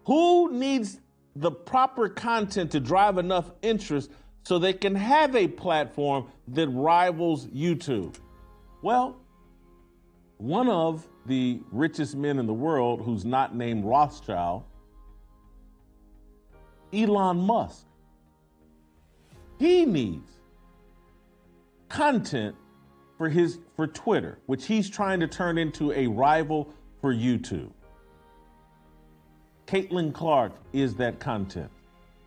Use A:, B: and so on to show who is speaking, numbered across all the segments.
A: Who needs the proper content to drive enough interest so they can have a platform that rivals YouTube? Well, one of the richest men in the world who's not named Rothschild, Elon Musk, he needs content for Twitter, which he's trying to turn into a rival for YouTube. Caitlin Clark is that content.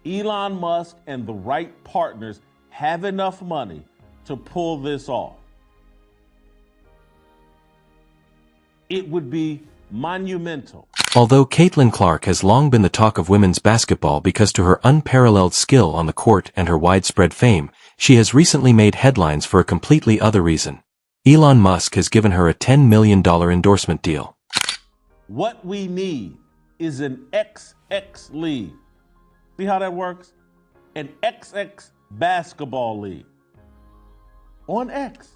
A: Elon Musk and the right partners have enough money to pull this off. It would be monumental.
B: Although Caitlin Clark has long been the talk of women's basketball because to her unparalleled skill on the court and her widespread fame, she has recently made headlines for a completely other reason. Elon Musk has given her a $10 million endorsement deal.
A: What we need is an XX league. See how that works? An XX basketball league. On X.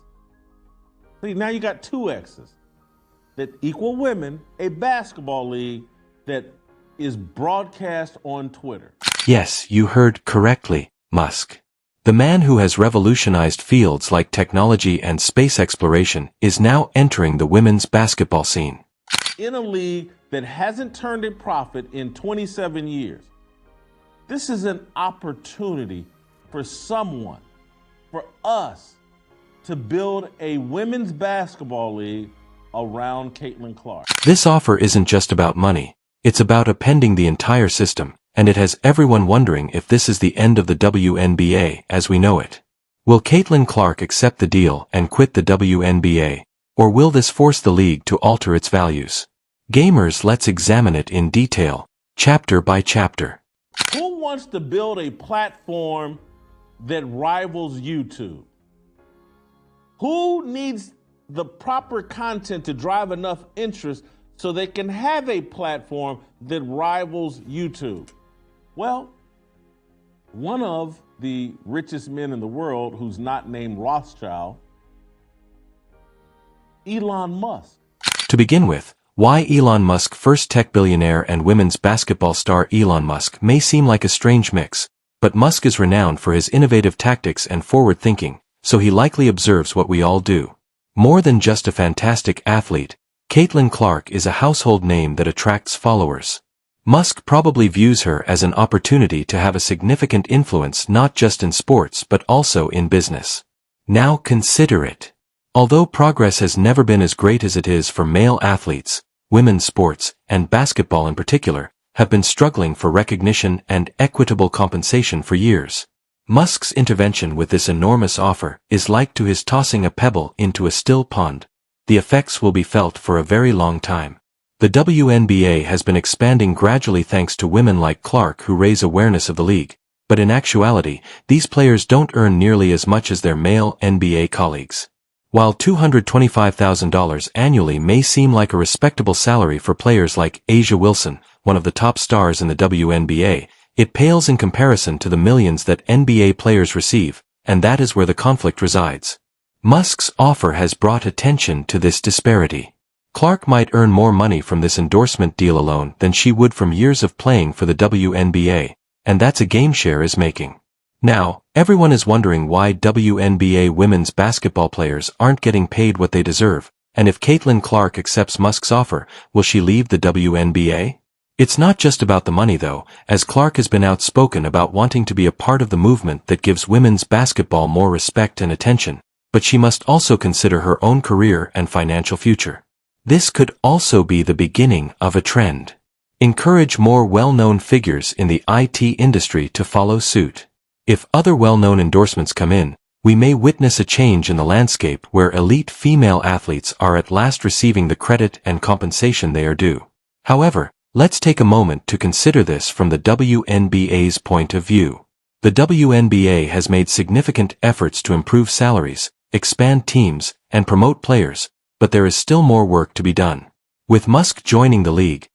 A: See, now you got two X's that equal women, a basketball league that is broadcast on Twitter.
B: Yes, you heard correctly, Musk. The man who has revolutionized fields like technology and space exploration is now entering the women's basketball scene.
A: In a league that hasn't turned a profit in 27 years. This is an opportunity for someone, for us, to build a women's basketball league around Caitlin Clark.
B: This offer isn't just about money, it's about upending the entire system, and it has everyone wondering if this is the end of the WNBA as we know it. Will Caitlin Clark accept the deal and quit the WNBA, or will this force the league to alter its values? Gamers, let's examine it in detail, chapter by chapter.
A: Who wants to build a platform that rivals YouTube? Who needs the proper content to drive enough interest so they can have a platform that rivals YouTube? Well, one of the richest men in the world who's not named Rothschild, Elon Musk.
B: To begin with, why Elon Musk? First, tech billionaire and women's basketball star Elon Musk may seem like a strange mix, but Musk is renowned for his innovative tactics and forward thinking, so he likely observes what we all do. More than just a fantastic athlete, Caitlin Clark is a household name that attracts followers. Musk probably views her as an opportunity to have a significant influence not just in sports but also in business. Now consider it. Although progress has never been as great as it is for male athletes, women's sports, and basketball in particular, have been struggling for recognition and equitable compensation for years. Musk's intervention with this enormous offer is like to his tossing a pebble into a still pond. The effects will be felt for a very long time. The WNBA has been expanding gradually thanks to women like Clark who raise awareness of the league, but in actuality, these players don't earn nearly as much as their male NBA colleagues. While $225,000 annually may seem like a respectable salary for players like A'ja Wilson, one of the top stars in the WNBA, it pales in comparison to the millions that NBA players receive, and that is where the conflict resides. Musk's offer has brought attention to this disparity. Clark might earn more money from this endorsement deal alone than she would from years of playing for the WNBA, and that's a GameShare is making. Now, everyone is wondering why WNBA women's basketball players aren't getting paid what they deserve, and if Caitlin Clark accepts Musk's offer, will she leave the WNBA? It's not just about the money though, as Clark has been outspoken about wanting to be a part of the movement that gives women's basketball more respect and attention, but she must also consider her own career and financial future. This could also be the beginning of a trend. Encourage more well-known figures in the IT industry to follow suit. If other well-known endorsements come in, we may witness a change in the landscape where elite female athletes are at last receiving the credit and compensation they are due. However, let's take a moment to consider this from the WNBA's point of view. The WNBA has made significant efforts to improve salaries, expand teams, and promote players, but there is still more work to be done. With Musk joining the league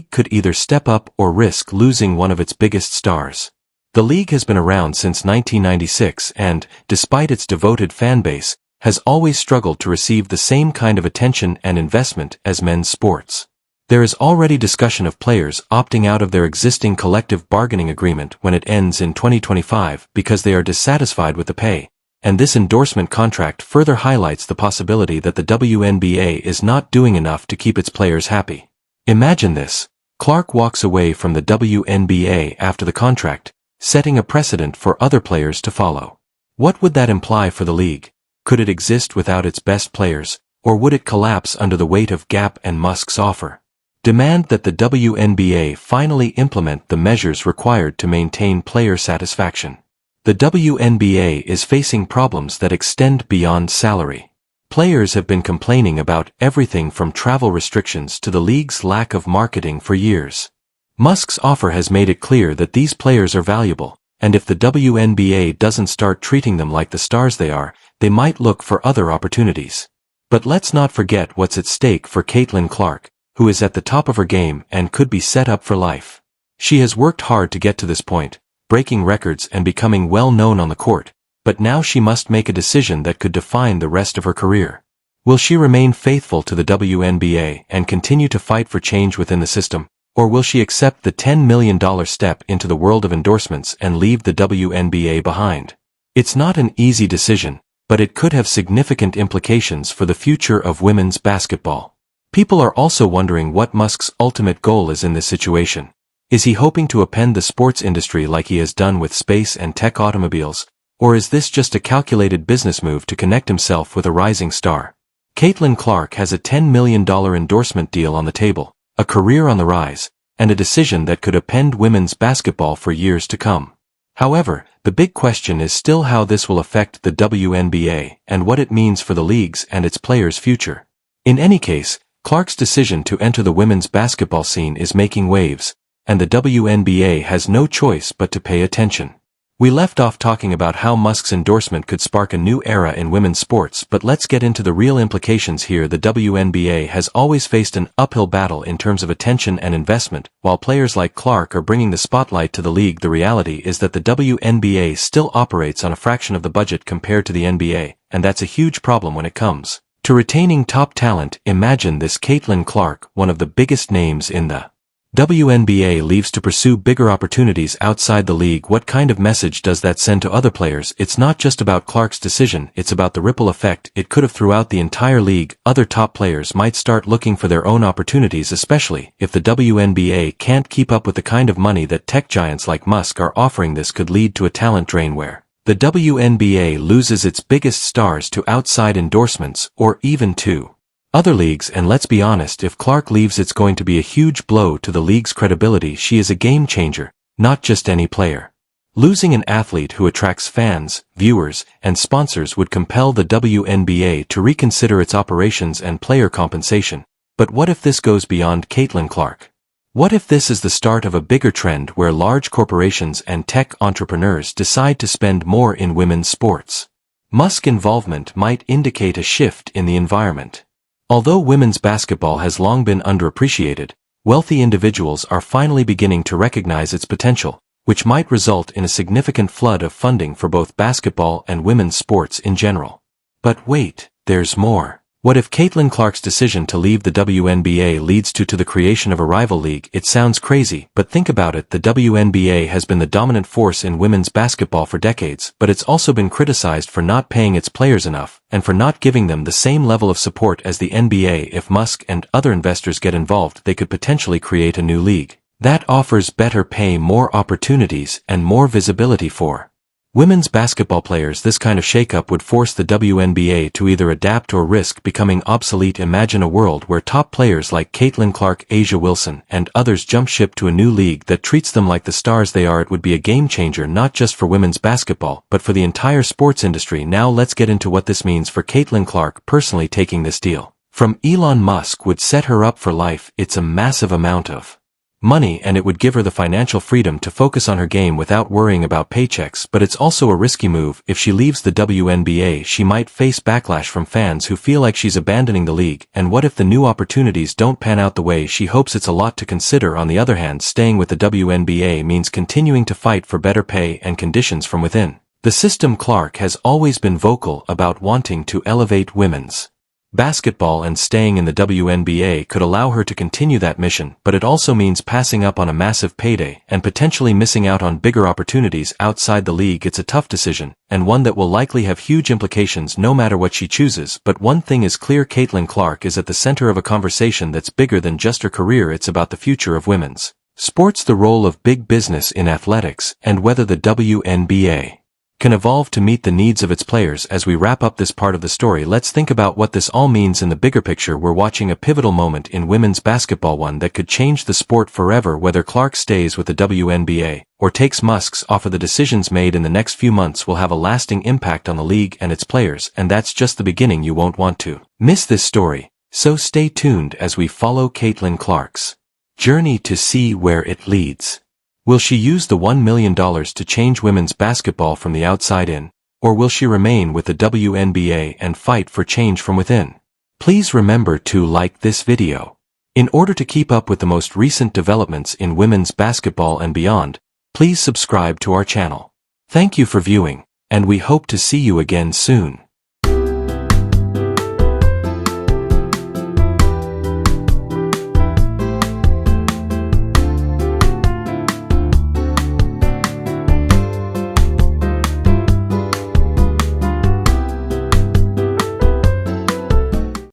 B: could either step up or risk losing one of its biggest stars. The league has been around since 1996 and, despite its devoted fan base, has always struggled to receive the same kind of attention and investment as men's sports. There is already discussion of players opting out of their existing collective bargaining agreement when it ends in 2025 because they are dissatisfied with the pay, and this endorsement contract further highlights the possibility that the WNBA is not doing enough to keep its players happy. Imagine this. Clark walks away from the WNBA after the contract, setting a precedent for other players to follow. What would that imply for the league? Could it exist without its best players, or would it collapse under the weight of Gap and Musk's offer? Demand that the WNBA finally implement the measures required to maintain player satisfaction. The WNBA is facing problems that extend beyond salary. Players have been complaining about everything from travel restrictions to the league's lack of marketing for years. Musk's offer has made it clear that these players are valuable, and if the WNBA doesn't start treating them like the stars they are, they might look for other opportunities. But let's not forget what's at stake for Caitlin Clark, who is at the top of her game and could be set up for life. She has worked hard to get to this point, breaking records and becoming well known on the court, but now she must make a decision that could define the rest of her career. Will she remain faithful to the WNBA and continue to fight for change within the system, or will she accept the $10 million step into the world of endorsements and leave the WNBA behind? It's not an easy decision, but it could have significant implications for the future of women's basketball. People are also wondering what Musk's ultimate goal is in this situation. Is he hoping to upend the sports industry like he has done with space and tech automobiles, or is this just a calculated business move to connect himself with a rising star? Caitlin Clark has a $10 million endorsement deal on the table, a career on the rise, and a decision that could upend women's basketball for years to come. However, the big question is still how this will affect the WNBA and what it means for the league's and its players' future. In any case, Clark's decision to enter the women's basketball scene is making waves, and the WNBA has no choice but to pay attention. We left off talking about how Musk's endorsement could spark a new era in women's sports, but let's get into the real implications here. The WNBA has always faced an uphill battle in terms of attention and investment. While players like Clark are bringing the spotlight to the league, the reality is that the WNBA still operates on a fraction of the budget compared to the NBA, and that's a huge problem when it comes to retaining top talent. Imagine this: Caitlin Clark, one of the biggest names in the WNBA, leaves to pursue bigger opportunities outside the league. What kind of message does that send to other players? It's not just about Clark's decision, it's about the ripple effect it could have throughout the entire league. Other top players might start looking for their own opportunities, especially if the WNBA can't keep up with the kind of money that tech giants like Musk are offering. This could lead to a talent drain where the WNBA loses its biggest stars to outside endorsements or even to other leagues. And let's be honest, if Clark leaves, it's going to be a huge blow to the league's credibility. She is a game changer, not just any player. Losing an athlete who attracts fans, viewers, and sponsors would compel the WNBA to reconsider its operations and player compensation. But what if this goes beyond Caitlin Clark? What if this is the start of a bigger trend where large corporations and tech entrepreneurs decide to spend more in women's sports? Musk's involvement might indicate a shift in the environment. Although women's basketball has long been underappreciated, wealthy individuals are finally beginning to recognize its potential, which might result in a significant flood of funding for both basketball and women's sports in general. But wait, there's more. What if Caitlin Clark's decision to leave the WNBA leads to the creation of a rival league? It sounds crazy, but think about it. The WNBA has been the dominant force in women's basketball for decades, but it's also been criticized for not paying its players enough, and for not giving them the same level of support as the NBA. If Musk and other investors get involved, they could potentially create a new league that offers better pay, more opportunities, and more visibility for women's basketball players. This kind of shakeup would force the WNBA to either adapt or risk becoming obsolete. Imagine a world where top players like Caitlin Clark, A'ja Wilson, and others jump ship to a new league that treats them like the stars they are. It would be a game changer not just for women's basketball, but for the entire sports industry. Now let's get into what this means for Caitlin Clark personally. Taking this deal from Elon Musk would set her up for life. It's a massive amount of money, and it would give her the financial freedom to focus on her game without worrying about paychecks. But it's also a risky move. If she leaves the WNBA, she might face backlash from fans who feel like she's abandoning the league. And what if the new opportunities don't pan out the way she hopes? It's a lot to consider. On the other hand, staying with the WNBA means continuing to fight for better pay and conditions from within the system. Clark has always been vocal about wanting to elevate women's basketball and staying in the WNBA could allow her to continue that mission, but it also means passing up on a massive payday and potentially missing out on bigger opportunities outside the league. It's a tough decision, and one that will likely have huge implications no matter what she chooses, but one thing is clear: Caitlin Clark is at the center of a conversation that's bigger than just her career. It's about the future of women's sports, the role of big business in athletics, and whether the WNBA can evolve to meet the needs of its players. As we wrap up this part of the story, let's think about what this all means in the bigger picture. We're watching a pivotal moment in women's basketball, one that could change the sport forever. Whether Clark stays with the WNBA or takes Musk's offer, the decisions made in the next few months will have a lasting impact on the league and its players, and that's just the beginning. You won't want to miss this story, so stay tuned as we follow Caitlin Clark's journey to see where it leads. Will she use the $1 million to change women's basketball from the outside in, or will she remain with the WNBA and fight for change from within? Please remember to like this video. In order to keep up with the most recent developments in women's basketball and beyond, please subscribe to our channel. Thank you for viewing, and we hope to see you again soon.